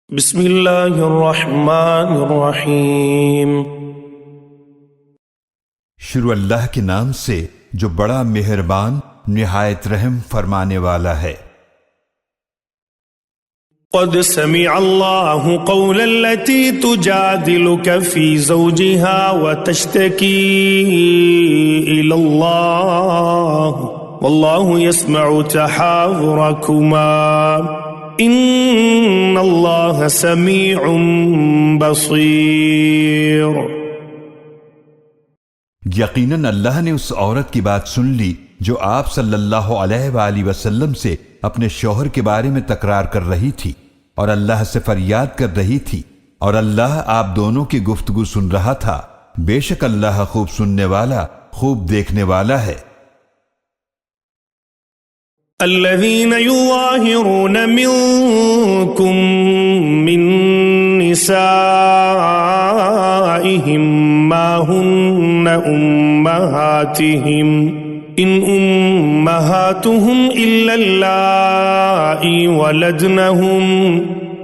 بسم اللہ الرحمن الرحیم۔ شروع اللہ کے نام سے جو بڑا مہربان نہایت رحم فرمانے والا ہے۔ قد سمع اللہ قول التي تجادلك في زوجها وتشتكي إلى الله والله يسمع تحاوركما ان اللہ سمیع بصیر۔ یقیناً اللہ نے اس عورت کی بات سن لی جو آپ صلی اللہ علیہ وآلہ وسلم سے اپنے شوہر کے بارے میں تکرار کر رہی تھی اور اللہ سے فریاد کر رہی تھی، اور اللہ آپ دونوں کی گفتگو سن رہا تھا۔ بے شک اللہ خوب سننے والا خوب دیکھنے والا ہے۔ الذين يظاهرون منكم من نسائهم ما هن أمهاتهم إن أمهاتهم إلا اللائي ولدنهم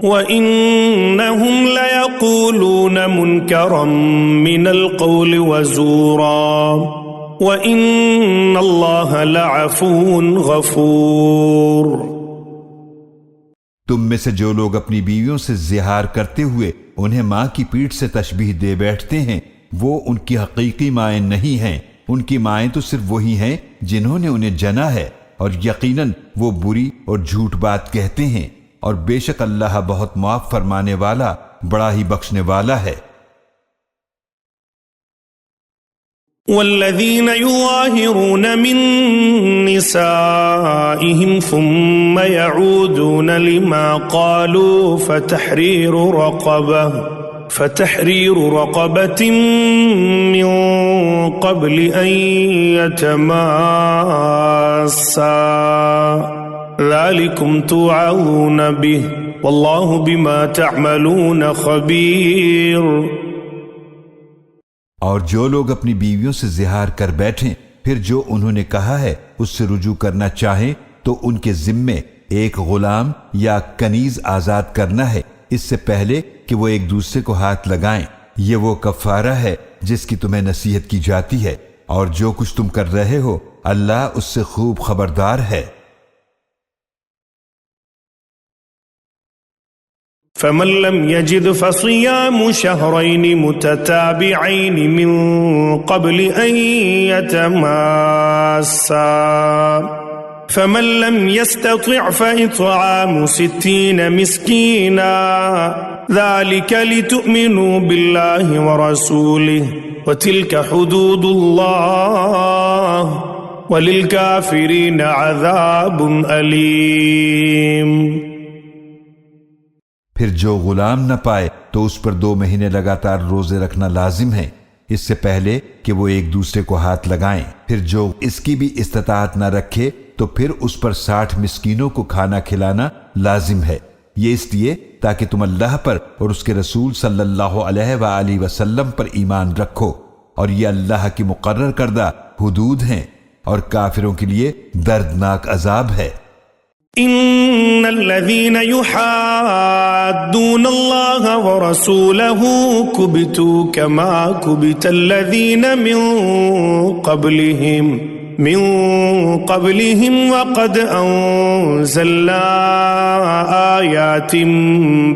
وإنهم ليقولون منكرا من القول وزورا وَإِنَّ اللَّهَ لَعَفُوٌّ غَفُورٌ۔ تم میں سے جو لوگ اپنی بیویوں سے زہار کرتے ہوئے انہیں ماں کی پیٹھ سے تشبیہ دے بیٹھتے ہیں، وہ ان کی حقیقی مائیں نہیں ہیں، ان کی مائیں تو صرف وہی ہیں جنہوں نے انہیں جنا ہے، اور یقیناً وہ بری اور جھوٹ بات کہتے ہیں، اور بے شک اللہ بہت معاف فرمانے والا بڑا ہی بخشنے والا ہے۔ والذین یظاہرون من نسائهم ثم يعودون لما قالوا فتحرير رقبة من قبل أن يتماسا ذلكم توعظون به والله بما تعملون خبير۔ اور جو لوگ اپنی بیویوں سے زہار کر بیٹھیں پھر جو انہوں نے کہا ہے اس سے رجوع کرنا چاہیں تو ان کے ذمے ایک غلام یا کنیز آزاد کرنا ہے اس سے پہلے کہ وہ ایک دوسرے کو ہاتھ لگائیں۔ یہ وہ کفارہ ہے جس کی تمہیں نصیحت کی جاتی ہے، اور جو کچھ تم کر رہے ہو اللہ اس سے خوب خبردار ہے۔ فمن لم يجد فصيام شهرين متتابعين من قبل أن يتماسا فمن لم يستطع فإطعام 60 مسكينا ذلك لتؤمنوا بالله ورسوله وتلك حدود الله وللكافرين عذاب أليم۔ پھر جو غلام نہ پائے تو اس پر 2 مہینے لگاتار روزے رکھنا لازم ہے اس سے پہلے کہ وہ ایک دوسرے کو ہاتھ لگائیں۔ پھر جو اس کی بھی استطاعت نہ رکھے تو پھر اس پر 60 مسکینوں کو کھانا کھلانا لازم ہے، یہ اس لیے تاکہ تم اللہ پر اور اس کے رسول صلی اللہ علیہ وآلہ وسلم پر ایمان رکھو، اور یہ اللہ کی مقرر کردہ حدود ہیں، اور کافروں کے لیے دردناک عذاب ہے۔ ان الذين يحادون الله ورسوله كبتوا كما كبت الذين من قبلهم وقد انزلنا آيات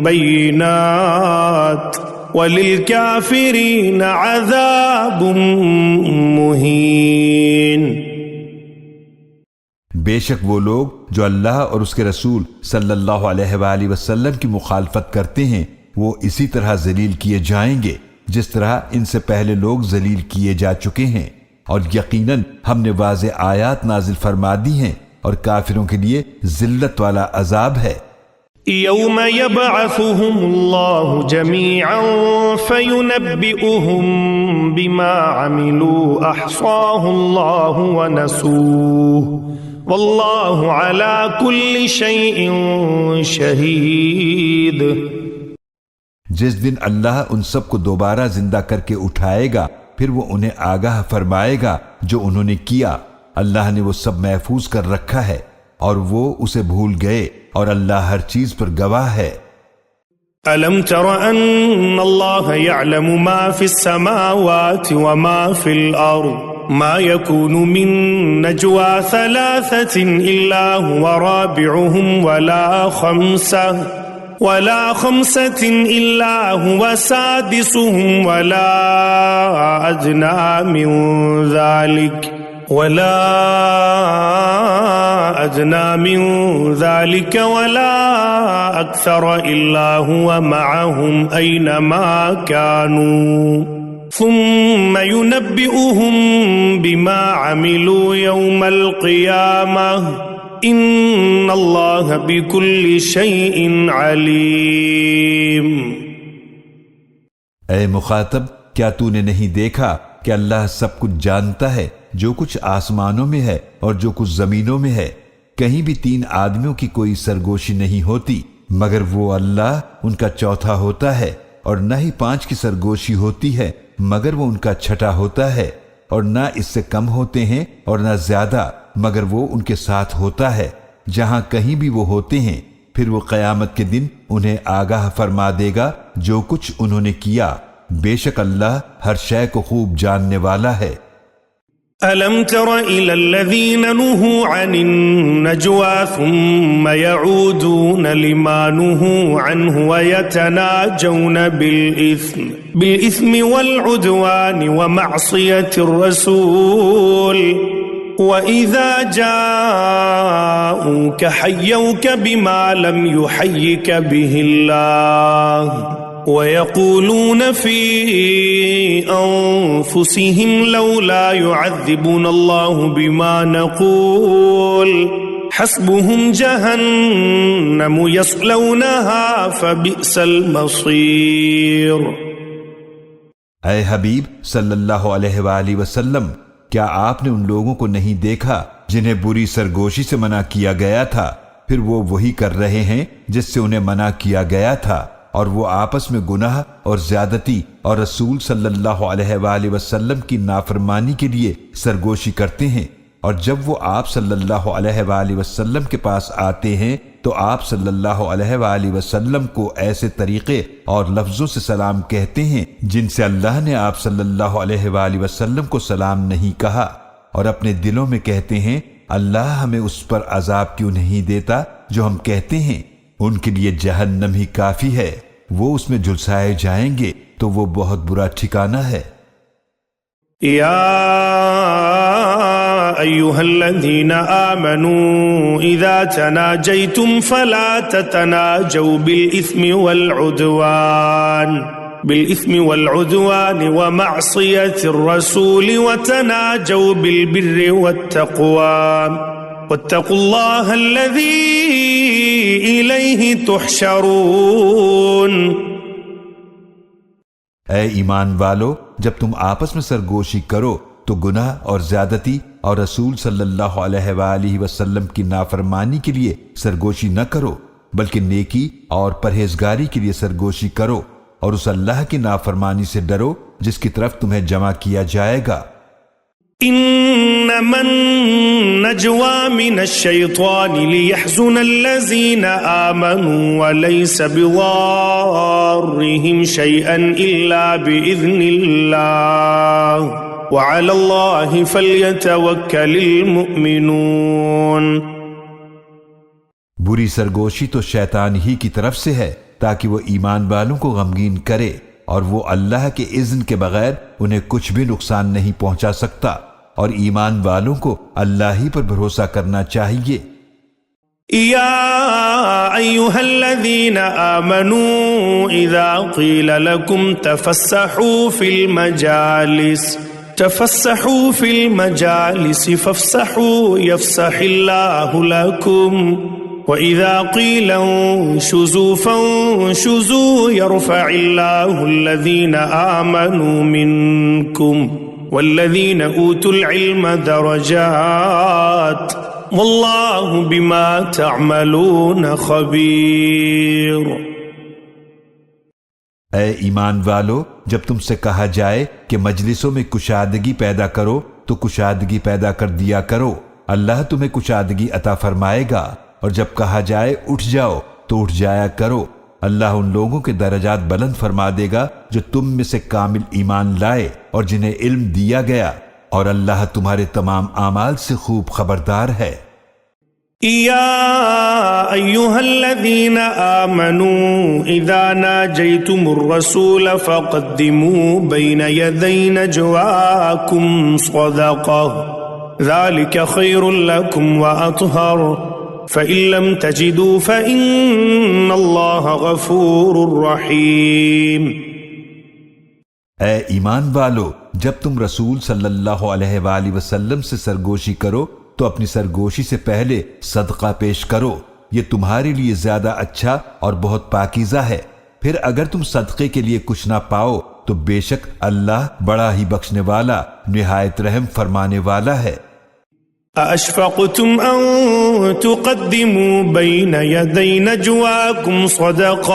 بينات وللكافرين عذاب مهين۔ بے شک وہ لوگ جو اللہ اور اس کے رسول صلی اللہ علیہ وآلہ وسلم کی مخالفت کرتے ہیں وہ اسی طرح ذلیل کیے جائیں گے جس طرح ان سے پہلے لوگ ذلیل کیے جا چکے ہیں، اور یقیناً ہم نے واضح آیات نازل فرما دی ہیں، اور کافروں کے لیے ذلت والا عذاب ہے۔ یوم یبعثهم اللہ جمیعا فینبئهم بما عملوا احصاہ اللہ ونسوہ واللہ علی کل شیء شہید۔ جس دن اللہ ان سب کو دوبارہ زندہ کر کے اٹھائے گا پھر وہ انہیں آگاہ فرمائے گا جو انہوں نے کیا، اللہ نے وہ سب محفوظ کر رکھا ہے اور وہ اسے بھول گئے اور اللہ ہر چیز پر گواہ ہے۔ ألم تر أن الله يعلم ما في السماوات وما في الأرض ما يكون من نجوى ثلاثة إلا هو رابعهم ولا خمسة إلا هو سادسهم ولا أدنى من ذلك ولا أكثر إلا هو معهم أينما كانوا ثم ينبئهم بما عملوا يوم القيامة إن الله بكل شيء عليم۔ اے مخاطب، کیا تو نے نہیں دیکھا کہ اللہ سب کچھ جانتا ہے، جو کچھ آسمانوں میں ہے اور جو کچھ زمینوں میں ہے؟ کہیں بھی 3 آدمیوں کی کوئی سرگوشی نہیں ہوتی مگر وہ اللہ ان کا چوتھا ہوتا ہے، اور نہ ہی 5 کی سرگوشی ہوتی ہے مگر وہ ان کا چھٹا ہوتا ہے، اور نہ اس سے کم ہوتے ہیں اور نہ زیادہ مگر وہ ان کے ساتھ ہوتا ہے جہاں کہیں بھی وہ ہوتے ہیں۔ پھر وہ قیامت کے دن انہیں آگاہ فرما دے گا جو کچھ انہوں نے کیا، بے شک اللہ ہر شے کو خوب جاننے والا ہے۔ ألم تر إلى الذين نهوا عن النجوى ثم يعودون لما نهوا عنه ويتناجون بالإثم والعدوان ومعصية الرسول وإذا جاءوك حيوك بما لم يحيك به الله ويقولون في أنفسهم لولا يعذبنا الله بما نقول حسبهم جهنم يصلونها فبئس المصير۔ اے حبیب صلی اللہ علیہ وآلہ وسلم، کیا آپ نے ان لوگوں کو نہیں دیکھا جنہیں بری سرگوشی سے منع کیا گیا تھا، پھر وہ وہی کر رہے ہیں جس سے انہیں منع کیا گیا تھا، اور وہ آپس میں گناہ اور زیادتی اور رسول صلی اللہ علیہ وآلہ وسلم کی نافرمانی کے لیے سرگوشی کرتے ہیں، اور جب وہ آپ صلی اللہ علیہ وآلہ وسلم کے پاس آتے ہیں تو آپ صلی اللہ علیہ وآلہ وسلم کو ایسے طریقے اور لفظوں سے سلام کہتے ہیں جن سے اللہ نے آپ صلی اللہ علیہ وآلہ وسلم کو سلام نہیں کہا، اور اپنے دلوں میں کہتے ہیں اللہ ہمیں اس پر عذاب کیوں نہیں دیتا جو ہم کہتے ہیں۔ ان کے لیے جہنم ہی کافی ہے، وہ اس میں جھلسائے جائیں گے تو وہ بہت برا ٹھکانہ ہے۔ یا ایھا الذین آمنوا اذا تناجیتم فلا تتناجوا بالإثم والعدوان ومعصية الرسول وتناجوا بالبر والتقوى واتقوا الله الذي إليه تحشرون۔ اے ایمان والو، جب تم آپس میں سرگوشی کرو تو گناہ اور زیادتی اور رسول صلی اللہ علیہ وآلہ وسلم کی نافرمانی کے لیے سرگوشی نہ کرو، بلکہ نیکی اور پرہیزگاری کے لیے سرگوشی کرو، اور اس اللہ کی نافرمانی سے ڈرو جس کی طرف تمہیں جمع کیا جائے گا۔ انما النجوى من الشيطان ليحزن الذين آمنوا وليس بضارهم شيئا إلا بإذن الله وعلى الله فليتوكل المؤمنون۔ بری سرگوشی تو شیطان ہی کی طرف سے ہے تاکہ وہ ایمان والوں کو غمگین کرے، اور وہ اللہ کے اذن کے بغیر انہیں کچھ بھی نقصان نہیں پہنچا سکتا، اور ایمان والوں کو اللہ ہی پر بھروسہ کرنا چاہیے۔ یا ایھا الذین آمنوا اذا قیل لکم تفسحوا فی المجالس فافسحوا یفسح اللہ لکم وَإِذَا قِيلَ انشُزُوا فانشُزُوا يَرْفَعِ اللَّهُ الَّذِينَ آمَنُوا مِنكُمْ وَالَّذِينَ أُوتُوا الْعِلْمَ دَرَجَاتٍ وَاللَّهُ بِمَا تَعْمَلُونَ خَبِيرٌ۔ اے ایمان والو، جب تم سے کہا جائے کہ مجلسوں میں کشادگی پیدا کرو تو کشادگی پیدا کر دیا کرو، اللہ تمہیں کشادگی عطا فرمائے گا، اور جب کہا جائے اٹھ جاؤ تو اٹھ جایا کرو، اللہ ان لوگوں کے درجات بلند فرما دے گا جو تم میں سے کامل ایمان لائے اور جنہیں علم دیا گیا، اور اللہ تمہارے تمام اعمال سے خوب خبردار ہے۔ يا أيها الذين آمنوا إذا ناجيتم الرسول فقدموا بين يدي نجواكم صدقة ذلك خير لكم وأطهر فإن لم تجدوا فإن الله غفور رحيم۔ اے ایمان والو، جب تم رسول صلی اللہ علیہ وآلہ وسلم سے سرگوشی کرو تو اپنی سرگوشی سے پہلے صدقہ پیش کرو، یہ تمہارے لیے زیادہ اچھا اور بہت پاکیزہ ہے۔ پھر اگر تم صدقے کے لیے کچھ نہ پاؤ تو بے شک اللہ بڑا ہی بخشنے والا، نہایت رحم فرمانے والا ہے۔ أَأَشْفَقْتُمْ أَن تُقَدِّمُوا بَيْنَ يَدَيْ نَجْوَاكُمْ صَدَقَاتٍ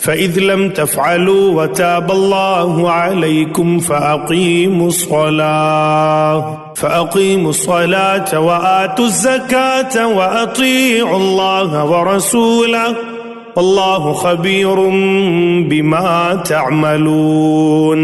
فَإِذْ لَمْ تَفْعَلُوا وَتَابَ اللَّهُ عَلَيْكُمْ فَأَقِيمُوا الصَّلَاةَ وَآتُوا الزَّكَاةَ وَأَطِيعُوا اللَّهَ وَرَسُولَهُ وَاللَّهُ خَبِيرٌ بِمَا تَعْمَلُونَ۔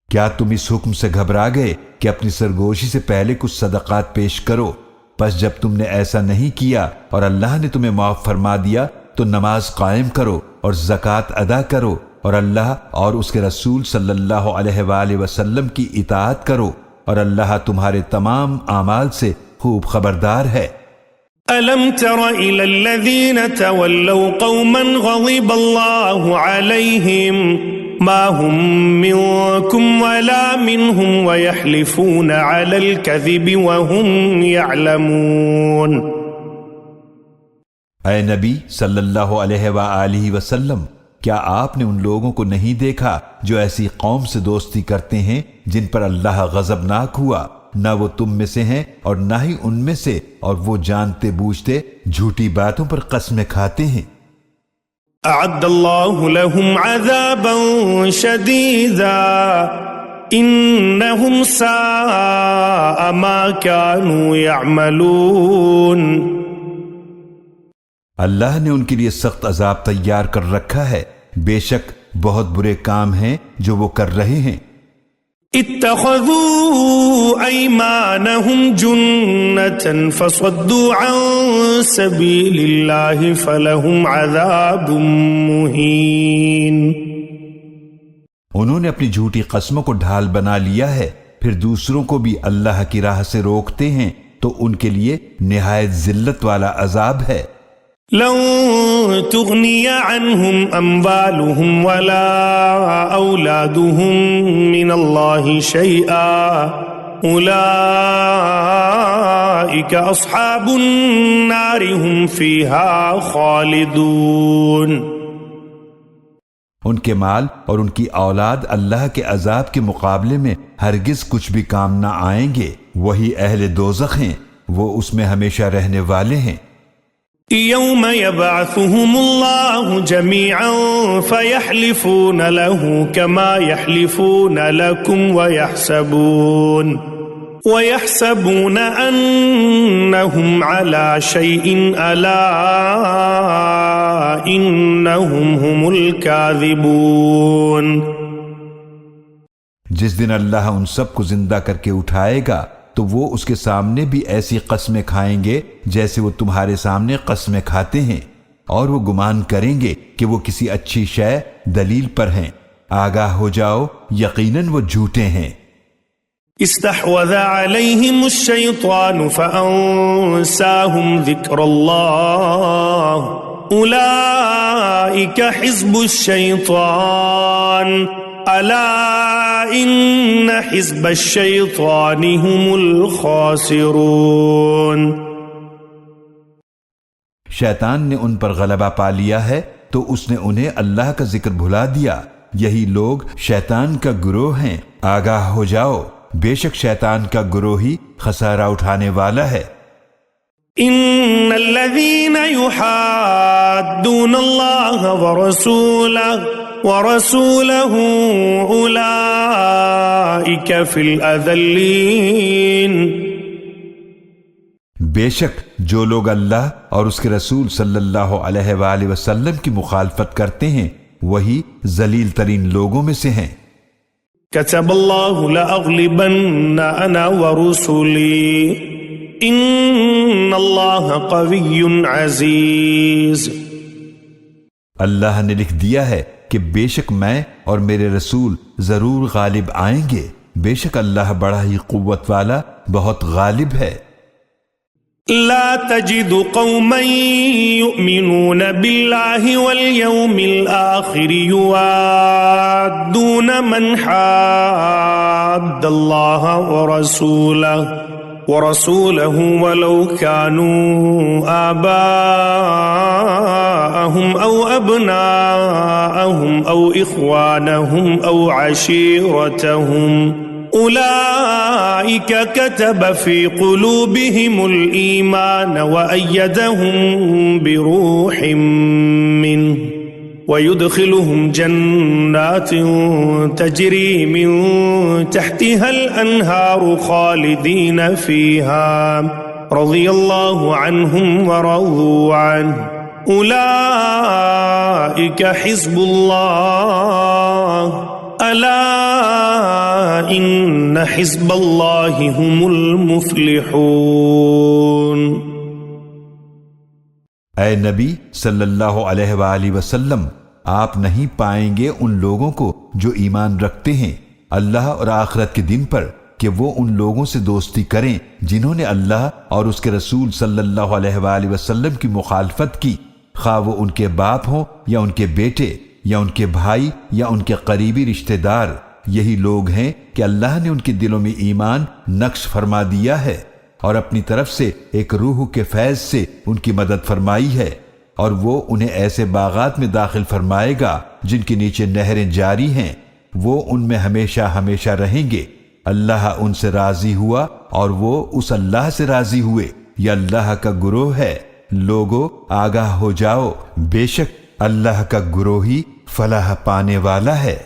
کیا تم اس حکم سے گھبرا گئے کہ اپنی سرگوشی سے پہلے کچھ صدقات پیش کرو؟ پس جب تم نے ایسا نہیں کیا اور اللہ نے تمہیں معاف فرما دیا تو نماز قائم کرو اور زکوٰۃ ادا کرو اور اللہ اور اس کے رسول صلی اللہ علیہ وآلہ وسلم کی اطاعت کرو، اور اللہ تمہارے تمام اعمال سے خوب خبردار ہے۔ أَلَمْ تَرَ إِلَى الَّذِينَ تَوَلَّوْا قَوْمًا غَضِبَ اللَّهُ عَلَيْهِمْ مَا هُمْ مِنْكُمْ وَلَا مِنْهُمْ وَيَحْلِفُونَ عَلَى الْكَذِبِ وَهُمْ يَعْلَمُونَ۔ اے نبی صلی اللہ علیہ وآلہ وسلم، کیا آپ نے ان لوگوں کو نہیں دیکھا جو ایسی قوم سے دوستی کرتے ہیں جن پر اللہ غضبناک ہوا؟ نہ وہ تم میں سے ہیں اور نہ ہی ان میں سے، اور وہ جانتے بوجھتے جھوٹی باتوں پر قسمیں کھاتے ہیں۔ أعد الله لهم عذابا شديدا إنهم ساء ما كانوا يعملون۔ اللہ نے ان کے لیے سخت عذاب تیار کر رکھا ہے، بے شک بہت برے کام ہیں جو وہ کر رہے ہیں۔ اتخذوا أيمانهم جنة فصدوا عن سبيل الله فلهم عذاب مهين۔ انہوں نے اپنی جھوٹی قسموں کو ڈھال بنا لیا ہے، پھر دوسروں کو بھی اللہ کی راہ سے روکتے ہیں تو ان کے لیے نہایت ذلت والا عذاب ہے۔ لن تغني عنهم أموالهم ولا أولادهم من الله شيئا أولئك أصحاب النار هم فيها خالدون۔ ان کے مال اور ان کی اولاد اللہ کے عذاب کے مقابلے میں ہرگز کچھ بھی کام نہ آئیں گے، وہی اہل دوزخ ہیں، وہ اس میں ہمیشہ رہنے والے ہیں۔ يوم يبعثهم الله جميعا فيحلفون له كما يحلفون لكم ويحسبون أنهم على شيء ألا إنهم هم الكاذبون۔ جس دن اللہ ان سب کو زندہ کر کے اٹھائے گا تو وہ اس کے سامنے بھی ایسی قسمیں کھائیں گے جیسے وہ تمہارے سامنے قسمیں کھاتے ہیں، اور وہ گمان کریں گے کہ وہ کسی اچھی شے دلیل پر ہیں۔ آگاہ ہو جاؤ، یقیناً وہ جھوٹے ہیں۔ استحوذ عليهم الشيطان فأنساهم ذكر الله أولئك حزب الشيطان ألا إن حزب الشيطان هم الخاسرون۔ شیطان نے ان پر غلبہ پا لیا ہے تو اس نے انہیں اللہ کا ذکر بھلا دیا، یہی لوگ شیطان کا گروہ ہیں۔ آگاہ ہو جاؤ، بے شک شیطان کا گروہ ہی خسارہ اٹھانے والا ہے۔ ان الذين يحادون الله ورسوله اولئك في الاذلين۔ بے شک جو لوگ اللہ اور اس کے رسول صلی اللہ علیہ وآلہ وسلم کی مخالفت کرتے ہیں وہی ذلیل ترین لوگوں میں سے ہیں۔ كتب الله لأغلبن أنا ورسلي إن الله قوي عزيز۔ اللہ نے لکھ دیا ہے کہ بے شک میں اور میرے رسول ضرور غالب آئیں گے، بے شک اللہ بڑا ہی قوت والا بہت غالب ہے۔ لا تجد قوما يؤمنون بالله واليوم الآخر يوادون من حاد الله ورسوله ولو كانوا آباءهم أو أبناءهم أو إخوانهم أو عشيرتهم أولئك كتب في قلوبهم الإيمان وأيدهم بروح منه ويدخلهم جنات تجري من تحتها الأنهار خالدين فيها رضي الله عنهم ورضوا عنه أولئك حزب الله ألا إن حزب الله هم المفلحون۔ اے نبی صلی اللہ علیہ وآلہ وسلم، آپ نہیں پائیں گے ان لوگوں کو جو ایمان رکھتے ہیں اللہ اور آخرت کے دن پر کہ وہ ان لوگوں سے دوستی کریں جنہوں نے اللہ اور اس کے رسول صلی اللہ علیہ وآلہ وسلم کی مخالفت کی، خواہ وہ ان کے باپ ہوں یا ان کے بیٹے یا ان کے بھائی یا ان کے قریبی رشتہ دار۔ یہی لوگ ہیں کہ اللہ نے ان کے دلوں میں ایمان نقش فرما دیا ہے اور اپنی طرف سے ایک روح کے فیض سے ان کی مدد فرمائی ہے، اور وہ انہیں ایسے باغات میں داخل فرمائے گا جن کے نیچے نہریں جاری ہیں، وہ ان میں ہمیشہ ہمیشہ رہیں گے۔ اللہ ان سے راضی ہوا اور وہ اس اللہ سے راضی ہوئے، یہ اللہ کا گروہ ہے۔ لوگو آگاہ ہو جاؤ، بے شک اللہ کا گروہ ہی فلاح پانے والا ہے۔